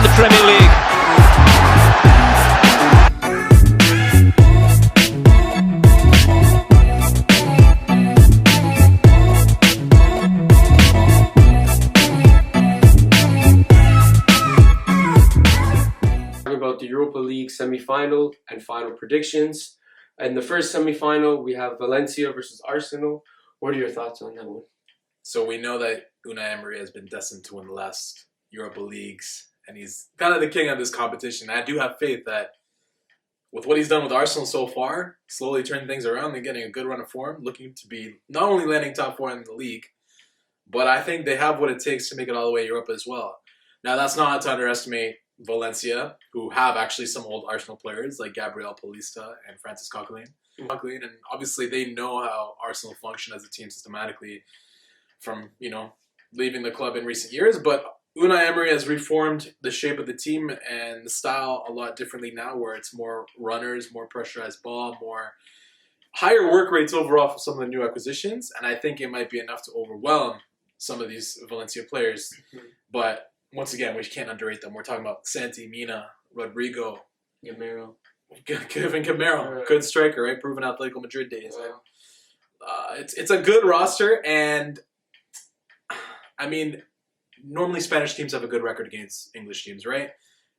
in the Premier League. About the Europa League semi-final and final predictions. In the first semi-final, we have Valencia versus Arsenal. What are your thoughts on that one? So we know that Unai Emery has been destined to win the last Europa Leagues, and he's kind of the king of this competition. I do have faith that with what he's done with Arsenal so far, slowly turning things around and getting a good run of form, looking to be not only landing top 4 in the league, but I think they have what it takes to make it all the way to Europa as well. Now, that's not to underestimate Valencia, who have actually some old Arsenal players like Gabriel Paulista and Francis Coquelin. And obviously they know how Arsenal function as a team systematically from, leaving the club in recent years. But Unai Emery has reformed the shape of the team and the style a lot differently now, where it's more runners, more pressurized ball, more higher work rates overall for some of the new acquisitions. And I think it might be enough to overwhelm some of these Valencia players. But once again, we can't underrate them. We're talking about Santi, Mina, Rodrigo, Gamero. Kevin Camero, good striker, right? Proven Atletico Madrid days. It's a good roster, and I mean, normally Spanish teams have a good record against English teams, right?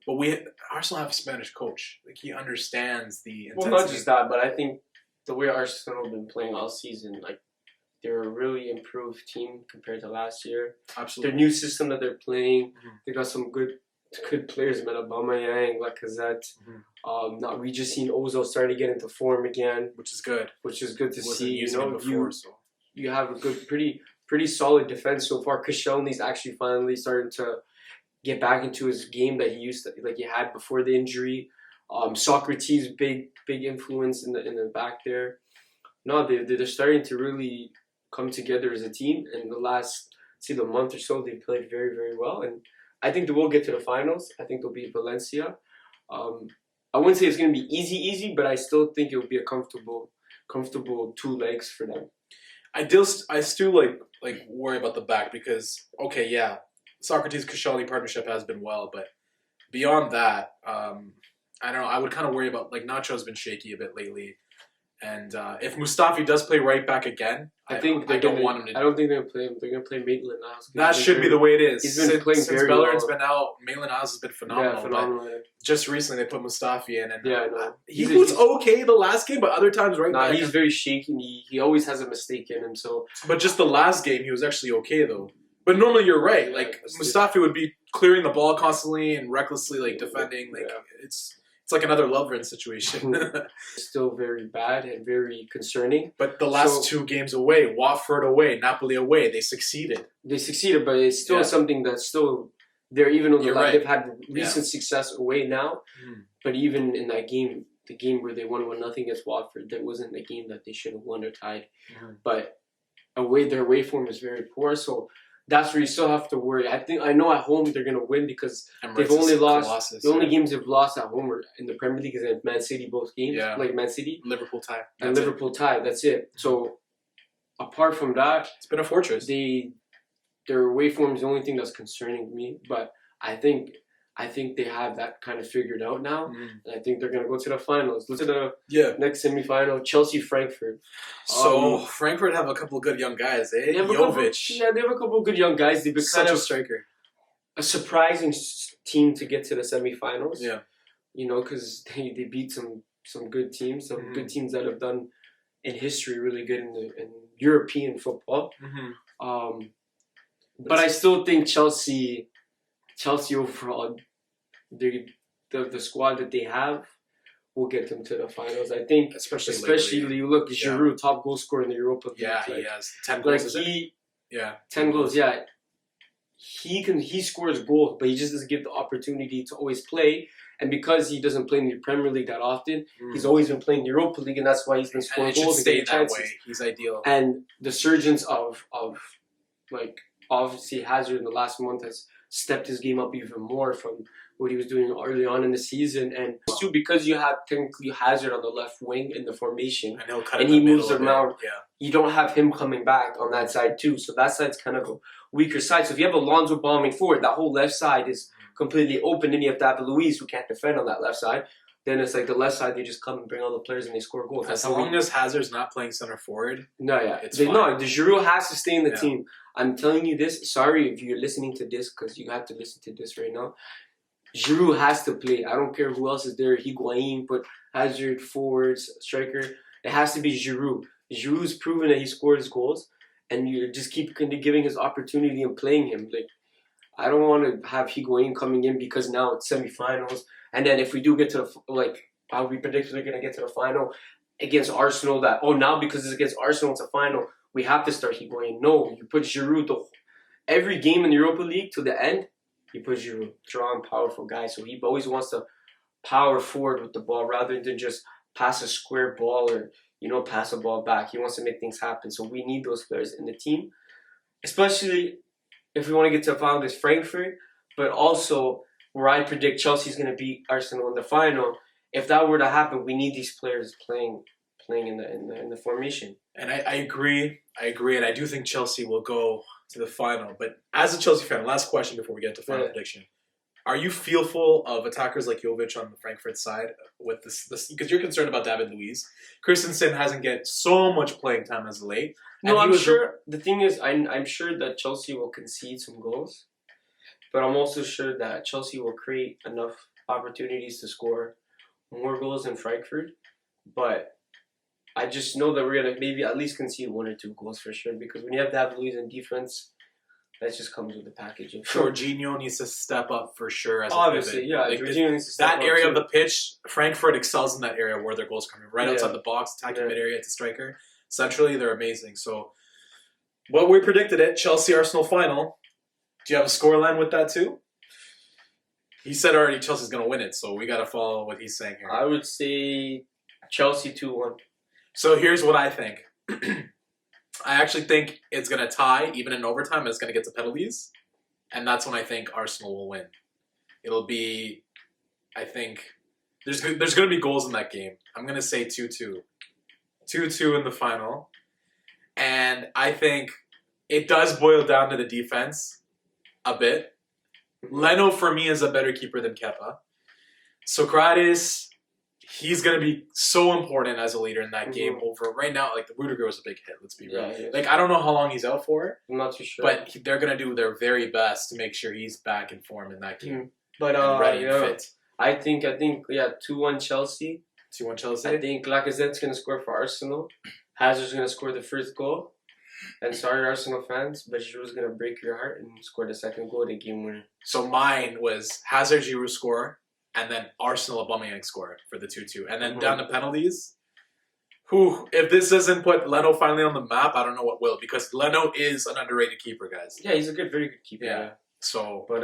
But Arsenal have a Spanish coach. Like, he understands the intensity. Well, not just that, but I think the way Arsenal have been playing all season, like, they're a really improved team compared to last year. Absolutely. Their new system that they're playing, they got some good players, man. Aubameyang, Lacazette. Now we just seen Ozil starting to get into form again, which is good. Which is good to see. Before, you have a good, pretty solid defense so far. Koscielny's actually finally starting to get back into his game that he used to, like he had before the injury. Socrates, big influence in the back there. No, they're starting to really come together as a team. In the last, the month or so, they played very, very well. And I think they will get to the finals. I think they'll beat Valencia. I wouldn't say it's going to be easy, but I still think it will be a comfortable 2 legs for them. I still like worry about the back because, okay, yeah, Socrates-Koscielny partnership has been well, but beyond that, I don't know. I would kind of worry about, like, Nacho's been shaky a bit lately. And if Mustafi does play right back again, I don't want him to. I don't think they're going to play him. They're going to play Maitland-Niles. That should be the way it is. He's been playing since very Bellerin's well. been out, Maitland-Niles has been phenomenal. Yeah, phenomenal. But just recently they put Mustafi in, and no. he was okay the last game, but other times back. He's very shaky. He always has a mistake in him. So, but just the last game, he was actually okay though. But normally you're right. Like, Mustafi would be clearing the ball constantly and recklessly defending. It's like another Lovren situation. Still very bad and very concerning. But the last 2 games away, Watford away, Napoli away, they succeeded. But it's still something that's still there, even though they've had recent success away now. But even in that game, the game where they won 1-0 against Watford, that wasn't a game that they should have won or tied. But their away form is very poor, so that's where you still have to worry. I know at home they're gonna win because they've only lost. The only games they've lost at home are in the Premier League is at Man City, both games. Yeah. Like Man City, Liverpool tie, Liverpool tie. That's it. So apart from that, it's been a fortress. Their away form is the only thing that's concerning me. But I think they have that kind of figured out now, and I think they're gonna go to the finals. Look at the next semifinal, Chelsea-Frankfurt. So Frankfurt have a couple of good young guys, eh? Jovic. They have a couple of good young guys. They've been such a striker. A surprising team to get to the semifinals. Yeah, because they beat some good teams, good teams that have done in history really good in European football. But I still think Chelsea overall, the squad that they have will get them to the finals. I think, especially you look, Giroud, top goal scorer in the Europa League. Yeah, he has 10 goals. 10 goals. Yeah, he scores goals, but he just doesn't get the opportunity to always play. And because he doesn't play in the Premier League that often, he's always been playing the Europa League, and that's why he's been scoring goals. And it should stay that way. He's ideal. And the surgence of obviously Hazard in the last month has stepped his game up even more from what he was doing early on in the season. And too, because you have technically Hazard on the left wing in the formation, and he moves around, you don't have him coming back on that side too. So that side's kind of a weaker side. So if you have Alonso bombing forward, that whole left side is completely open. Then you have David Luiz who can't defend on that left side. Then it's like the left side, they just come and bring all the players and they score goals. As long as Hazard's not playing center forward, it's fine. No, the Giroud has to stay in the team. I'm telling you this. Sorry if you're listening to this because you have to listen to this right now. Giroud has to play. I don't care who else is there. Higuain, put Hazard, forwards, striker. It has to be Giroud. Giroud's proven that he scores goals, and you just keep giving his opportunity and playing him. Like, I don't want to have Higuain coming in because now it's semifinals. And then if we do get to how we predicted we're going to get to the final against Arsenal, now because it's against Arsenal, it's a final, we have to start Higuain. No, you put Giroud every game in the Europa League to the end, you put Giroud. Strong, powerful guy. So he always wants to power forward with the ball rather than just pass a square ball or, pass a ball back. He wants to make things happen. So we need those players in the team, especially if we want to get to a final against Frankfurt, but also where I predict Chelsea's going to beat Arsenal in the final. If that were to happen, we need these players playing in the formation. And I agree, and I do think Chelsea will go to the final. But as a Chelsea fan, last question before we get to final prediction: are you fearful of attackers like Jovic on the Frankfurt side with this? Because you're concerned about David Luiz. Christensen hasn't get so much playing time as of late. No, I'm sure. The thing is, I'm sure that Chelsea will concede some goals. But I'm also sure that Chelsea will create enough opportunities to score more goals than Frankfurt. But I just know that we're going to maybe at least concede 1 or 2 goals for sure. Because when you have David Luiz in defense, that just comes with the package. Jorginho needs to step up for sure. Obviously, yeah. Jorginho needs to step up. That area of the pitch, Frankfurt excels in that area where their goals come in. Right outside the box, attacking mid-area to striker. Centrally, they're amazing. So, what we predicted it, Chelsea-Arsenal final. Do you have a scoreline with that too? He said already Chelsea's going to win it, so we got to follow what he's saying here. I would say Chelsea 2-1. So here's what I think. I actually think it's going to tie, even in overtime, and it's going to get to penalties. And that's when I think Arsenal will win. It'll be, I think, there's going to be goals in that game. I'm going to say 2-2. 2-2 in the final. And I think it does boil down to the defense a bit. Leno, for me, is a better keeper than Kepa. Sokratis, he's going to be so important as a leader in that game over right now. Like, Rudiger was a big hit, let's be real. Yeah, like, I don't know how long he's out for. I'm not too sure. But they're going to do their very best to make sure he's back in form in that game. But, ready and fit. I think, 2-1 Chelsea. 2-1 Chelsea? I think Lacazette's going to score for Arsenal. Hazard's going to score the first goal. And sorry, Arsenal fans, but Giroud's going to break your heart and score the second goal, the game winner. So mine was Hazard, Giroud score, and then Arsenal, Aubameyang score for the 2-2. And then down to penalties. If this doesn't put Leno finally on the map, I don't know what will. Because Leno is an underrated keeper, guys. Yeah, he's a very good keeper. Yeah. So, but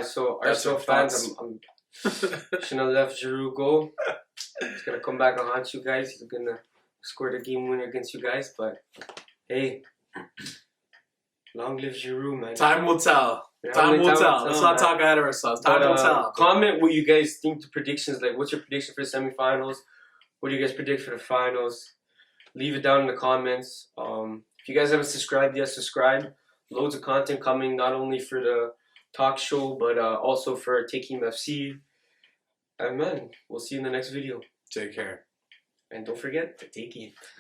so Arsenal fans, I'm shouldn't have left Giroud go. He's going to come back and haunt you guys. He's going to score the game winner against you guys. But, hey, long live Giroud, man. Time will tell. Time will tell. Let's not talk ahead of ourselves. Time will tell. Comment what you guys think the predictions. Like, what's your prediction for the semifinals? What do you guys predict for the finals? Leave it down in the comments. If you guys haven't subscribed yet, subscribe. Loads of content coming, not only for the talk show, but also for Taking FC. And man, we'll see you in the next video. Take care. And don't forget to take it.